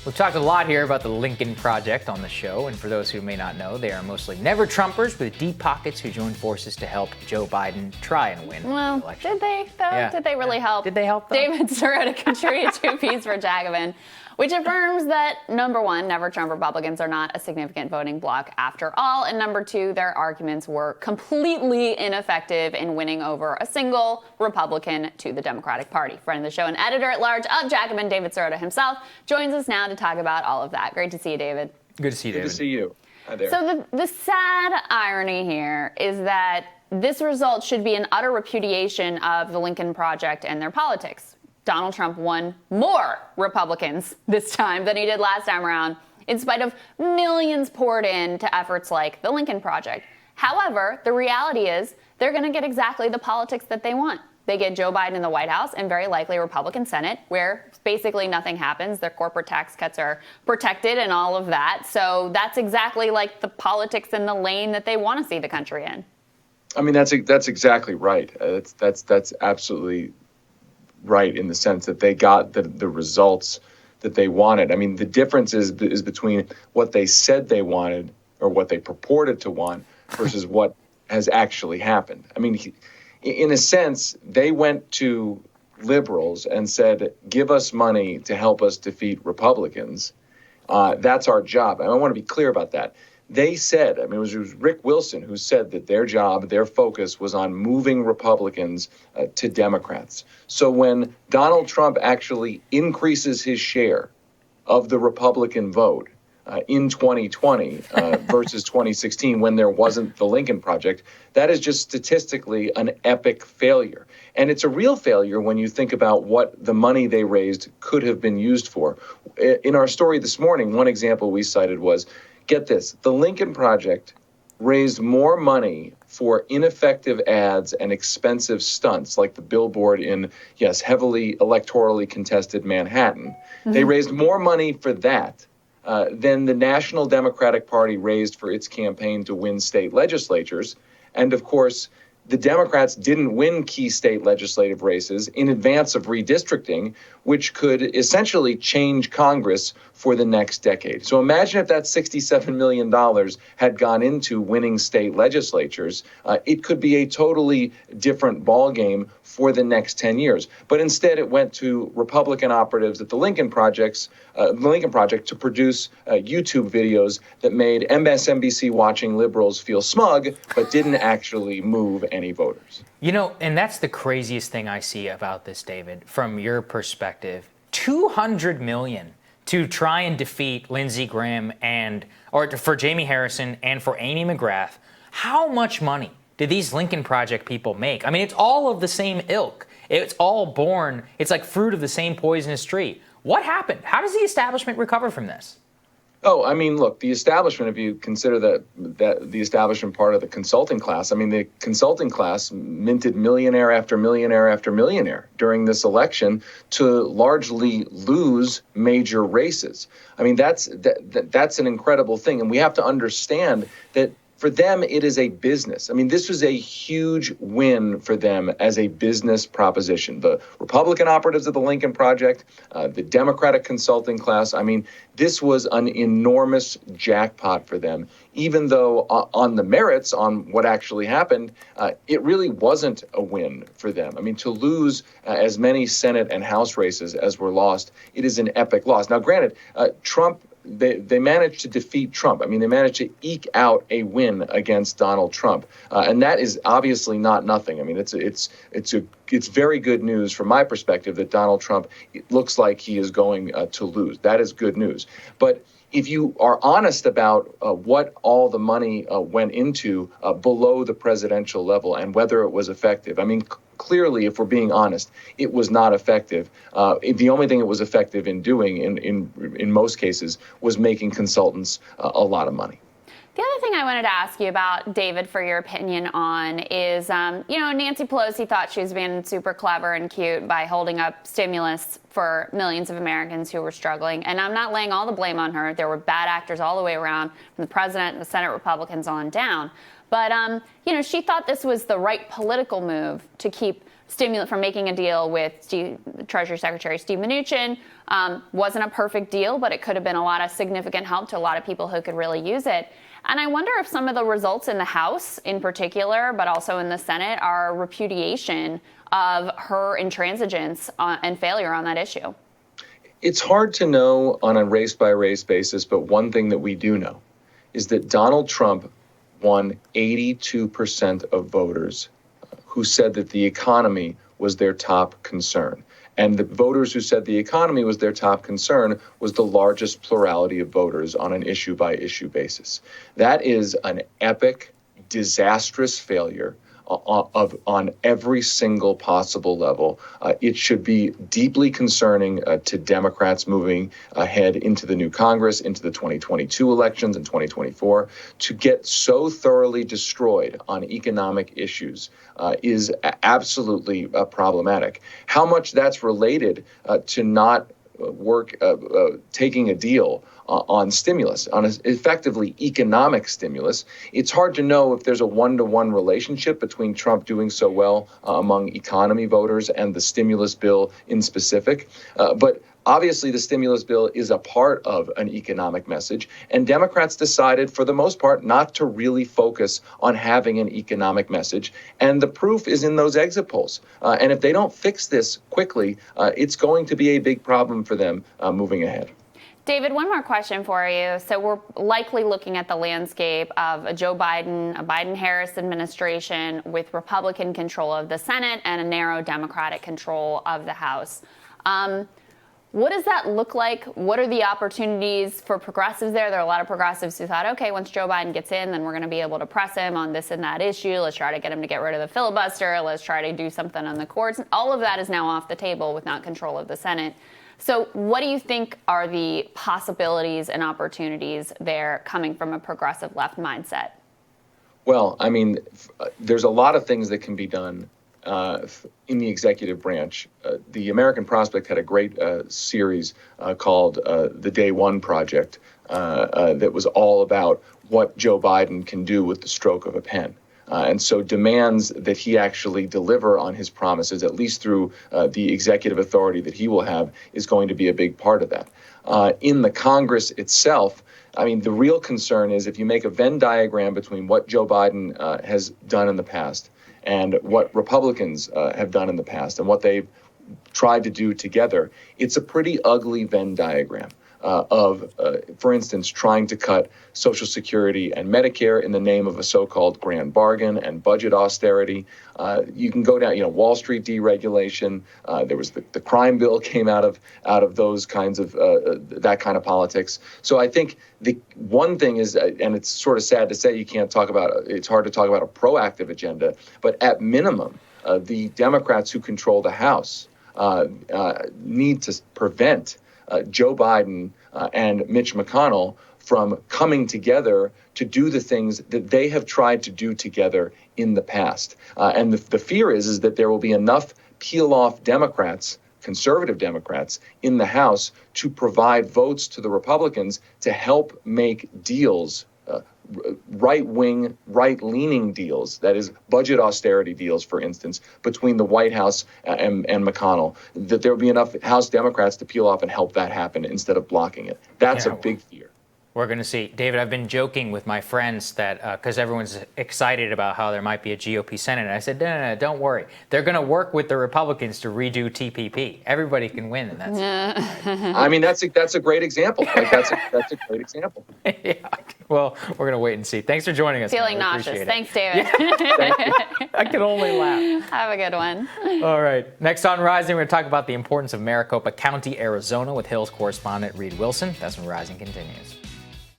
We've talked a lot here about the Lincoln Project on the show, and for those who may not know, they are mostly never-Trumpers with deep pockets who joined forces to help Joe Biden try and win the election. Did they, though? Yeah. Did they really help? Did they help, though? David Sirota contributed to a piece for Jacobin, which affirms that, number one, never-Trump Republicans are not a significant voting bloc after all, and number two, their arguments were completely ineffective in winning over a single Republican to the Democratic Party. Friend of the show and editor-at-large of Jacobin, David Sirota himself, joins us now to talk about all of that. Great to see you, David. Good to see you, David. Good to see you. Hi there. So the sad irony here is that this result should be an utter repudiation of the Lincoln Project and their politics. Donald Trump won more Republicans this time than he did last time around, in spite of millions poured into efforts like the Lincoln Project. However, the reality is they're going to get exactly the politics that they want. They get Joe Biden in the White House and very likely a Republican Senate, where basically nothing happens. Their corporate tax cuts are protected and all of that. So that's exactly like the politics in the lane that they want to see the country in. I mean, that's exactly right. That's absolutely right in the sense that they got the results that they wanted. I mean, the difference is between what they said they wanted or what they purported to want versus what has actually happened. I mean, in a sense, they went to liberals and said, give us money to help us defeat Republicans. That's our job. And I want to be clear about that. They said, I mean, it was Rick Wilson who said that their job, their focus was on moving Republicans to Democrats. So when Donald Trump actually increases his share of the Republican vote in 2020 versus 2016, when there wasn't the Lincoln Project, that is just statistically an epic failure. And it's a real failure when you think about what the money they raised could have been used for. In our story this morning, one example we cited was, get this, the Lincoln Project raised more money for ineffective ads and expensive stunts like the billboard in, yes, heavily electorally contested Manhattan. Mm-hmm. They raised more money for that than the National Democratic Party raised for its campaign to win state legislatures. And of course, the Democrats didn't win key state legislative races in advance of redistricting, which could essentially change Congress for the next decade. So imagine if that $67 million had gone into winning state legislatures. It could be a totally different ballgame for the next 10 years. But instead, it went to Republican operatives at the Lincoln Project to produce YouTube videos that made MSNBC watching liberals feel smug, but didn't actually move any voters. You know, and that's the craziest thing I see about this, David, from your perspective. $200 million to try and defeat Lindsey Graham or for Jamie Harrison and for Amy McGrath. How much money did these Lincoln Project people make? I mean, it's all of the same ilk. It's all born. It's like fruit of the same poisonous tree. What happened? How does the establishment recover from this? Oh, I mean, look, the establishment, if you consider that the establishment part of the consulting class, I mean, the consulting class minted millionaire after millionaire after millionaire during this election to largely lose major races. I mean, that's an incredible thing. And we have to understand that for them, it is a business. I mean, this was a huge win for them as a business proposition. The Republican operatives of the Lincoln Project, the Democratic consulting class, I mean, this was an enormous jackpot for them, even though on the merits, on what actually happened, it really wasn't a win for them. I mean, to lose as many Senate and House races as were lost, it is an epic loss. Now, granted, Trump, they managed to defeat Trump. I mean, they managed to eke out a win against Donald Trump, and that is obviously not nothing. I mean, it's very good news from my perspective that Donald Trump, it looks like he is going to lose. That is good news. But if you are honest about what all the money went into below the presidential level and whether it was effective, I mean, clearly, if we're being honest, it was not effective. The only thing it was effective in doing, in most cases, was making consultants a lot of money. The other thing I wanted to ask you about, David, for your opinion on is, Nancy Pelosi thought she was being super clever and cute by holding up stimulus for millions of Americans who were struggling. And I'm not laying all the blame on her. There were bad actors all the way around, from the president and the Senate Republicans on down. But, she thought this was the right political move to keep stimulus from making a deal with Treasury Secretary Steve Mnuchin. Wasn't a perfect deal, but it could have been a lot of significant help to a lot of people who could really use it. And I wonder if some of the results in the House in particular, but also in the Senate, are repudiation of her intransigence and failure on that issue. It's hard to know on a race-by-race basis, but one thing that we do know is that Donald Trump won 82% of voters who said that the economy was their top concern. And the voters who said the economy was their top concern was the largest plurality of voters on an issue-by-issue basis. That is an epic, disastrous failure on every single possible level. It should be deeply concerning to Democrats moving ahead into the new Congress, into the 2022 elections and 2024. To get so thoroughly destroyed on economic issues is absolutely problematic. How much that's related to not taking a deal on stimulus, on effectively economic stimulus. It's hard to know if there's a one-to-one relationship between Trump doing so well among economy voters and the stimulus bill in specific. But obviously, the stimulus bill is a part of an economic message, and Democrats decided, for the most part, not to really focus on having an economic message. And the proof is in those exit polls. And if they don't fix this quickly, it's going to be a big problem for them moving ahead. David, one more question for you. So we're likely looking at the landscape of a Joe Biden, a Biden-Harris administration with Republican control of the Senate and a narrow Democratic control of the House. What does that look like? What are the opportunities for progressives there? There are a lot of progressives who thought, okay, once Joe Biden gets in, then we're going to be able to press him on this and that issue. Let's try to get him to get rid of the filibuster. Let's try to do something on the courts. All of that is now off the table with not control of the Senate. So what do you think are the possibilities and opportunities there coming from a progressive left mindset? Well, I mean, there's a lot of things that can be done in the executive branch. The American Prospect had a great series called The Day One Project that was all about what Joe Biden can do with the stroke of a pen. And so demands that he actually deliver on his promises, at least through the executive authority that he will have, is going to be a big part of that. In the Congress itself, I mean, the real concern is if you make a Venn diagram between what Joe Biden has done in the past and what Republicans have done in the past and what they've tried to do together, it's a pretty ugly Venn diagram. For instance, trying to cut Social Security and Medicare in the name of a so-called grand bargain and budget austerity. You can go down, Wall Street deregulation. There was the crime bill came out of those kinds of that kind of politics. So I think the one thing is, and it's sort of sad to say, it's hard to talk about a proactive agenda, but at minimum, the Democrats who control the House need to prevent Joe Biden and Mitch McConnell from coming together to do the things that they have tried to do together in the past. And the fear is that there will be enough peel-off Democrats, conservative Democrats, in the House to provide votes to the Republicans to help make deals, right-wing, right-leaning deals, that is, budget austerity deals, for instance, between the White House and McConnell, that there will be enough House Democrats to peel off and help that happen instead of blocking it. That's a big fear. We're going to see. David, I've been joking with my friends that because everyone's excited about how there might be a GOP Senate. And I said, no, don't worry. They're going to work with the Republicans to redo TPP. Everybody can win. And that's. I mean, that's a great example. That's a great example. Yeah. Well, we're going to wait and see. Thanks for joining us. Feeling nauseous. Thanks, David. I can only laugh. Have a good one. All right. Next on Rising, we're going to talk about the importance of Maricopa County, Arizona with Hills correspondent Reed Wilson. That's when Rising continues.